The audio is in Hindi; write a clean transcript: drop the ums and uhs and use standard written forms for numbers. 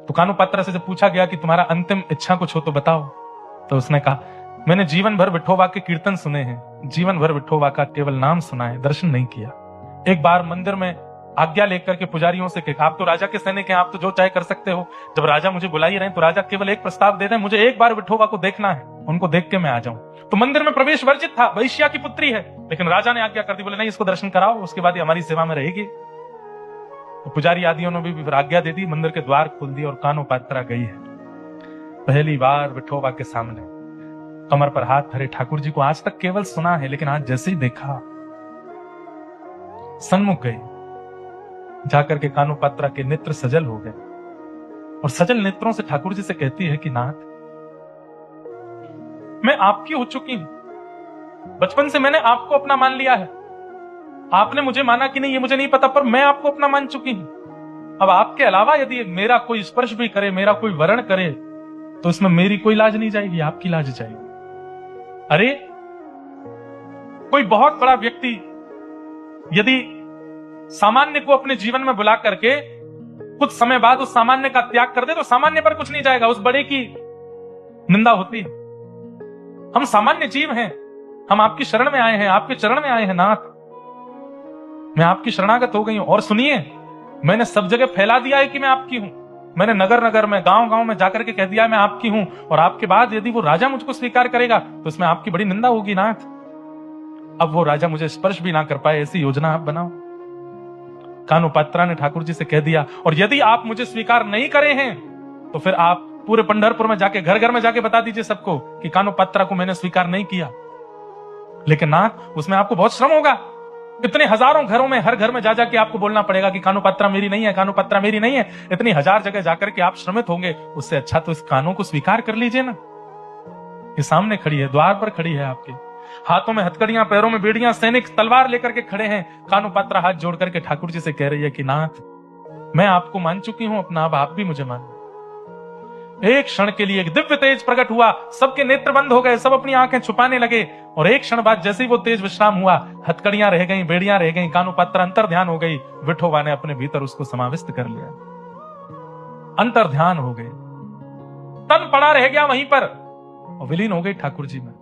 तो कानुपात्रा से जब पूछा गया कि तुम्हारा अंतिम इच्छा कुछ हो तो बताओ, तो उसने कहा, मैंने जीवन भर विठोबा के कीर्तन सुने हैं, जीवन भर विठोबा का केवल नाम सुना है, दर्शन नहीं किया। एक बार मंदिर में आज्ञा लेकर के पुजारियों से कहा, आप तो राजा के सैनिक हैं, आप तो जो चाहे कर सकते हो, जब राजा मुझे बुला ही रहे हैं तो राजा केवल एक प्रस्ताव दे दें, मुझे एक बार विठोबा को देखना है, उनको देख के मैं आ जाऊं। तो मंदिर में प्रवेश वर्जित था, वैश्या की पुत्री है, लेकिन राजा ने आज्ञा कर दी, बोले नहीं, इसको दर्शन कराओ, उसके बाद ये हमारी सेवा में रहेगी। तो पुजारी आदियों ने भी आज्ञा दे दी, मंदिर के द्वार खोल दिए और कानुपात्रा गई है पहली बार विठोबा के सामने, कमर पर हाथ धरे ठाकुर जी को आज तक केवल सुना है, लेकिन आज जैसे ही देखा सन्मुख गई, जाकर के कानुपात्रा के नेत्र सजल हो गए और सजल नेत्रों से ठाकुर जी से कहती है कि नाथ, मैं आपकी हो चुकी हूं, बचपन से मैंने आपको अपना मान लिया है, आपने मुझे माना कि नहीं ये मुझे नहीं पता, पर मैं आपको अपना मान चुकी हूं। अब आपके अलावा यदि मेरा कोई स्पर्श भी करे, मेरा कोई वरण करे, तो इसमें मेरी कोई लाज नहीं जाएगी, आपकी लाज जाएगी। अरे कोई बहुत बड़ा व्यक्ति यदि सामान्य को अपने जीवन में बुला करके कुछ समय बाद उस सामान्य का त्याग कर दे, तो सामान्य पर कुछ नहीं जाएगा, उस बड़े की निंदा होती है। हम सामान्य जीव हैं, हम आपकी शरण में आए हैं, आपके चरण में आए हैं नाथ, मैं आपकी शरणागत हो गई हूं। और सुनिए, मैंने सब जगह फैला दिया है कि मैं आपकी हूं, मैंने नगर नगर में, गांव गांव में जाकर के कह दिया मैं आपकी हूं, और आपके बाद यदि वो राजा मुझको स्वीकार करेगा तो इसमें आपकी बड़ी निंदा होगी नाथ। अब वो राजा मुझे स्पर्श भी ना कर पाए, ऐसी योजना आप बनाओ। कानुपात्रा ने ठाकुर जी से कह दिया, और यदि आप मुझे स्वीकार नहीं करे हैं तो फिर आप पूरे पंढरपुर में जाके, घर घर में जाके बता दीजिए सबको कि कानुपात्रा को मैंने स्वीकार नहीं किया। लेकिन नाथ, उसमें आपको बहुत श्रम होगा, इतने हजारों घरों में, हर घर में जा जाके आपको बोलना पड़ेगा कि कानुपात्रा मेरी नहीं है, कानुपात्रा मेरी नहीं है, इतनी हजार जगह जाकर के आप श्रमित होंगे, उससे अच्छा तो इस कानों को स्वीकार कर लीजिए ना। ये सामने खड़ी है, द्वार पर खड़ी है, आपके हाथों में हथकड़ियां, पैरों में बेड़ियां, सैनिक तलवार लेकर के खड़े हैं। कानुपात्रा हाथ जोड़ करके ठाकुर जी से कह रही है कि नाथ, मैं आपको मान चुकी हूं अपना, अब आप भी मुझे मान। एक क्षण के लिए एक दिव्य तेज प्रकट हुआ, सबके नेत्र बंद हो गए, सब अपनी आंखें छुपाने लगे, और एक क्षण बाद जैसे ही वो तेज विश्राम हुआ, हथकड़ियां रह गई, बेड़ियां रह गई, कानुपात्रा अंतर ध्यान हो गई, विठोबा ने अपने भीतर उसको समाविष्ट कर लिया, अंतर ध्यान हो गए, तन पड़ा रह गया वहीं पर और विलीन हो गई ठाकुर जी में।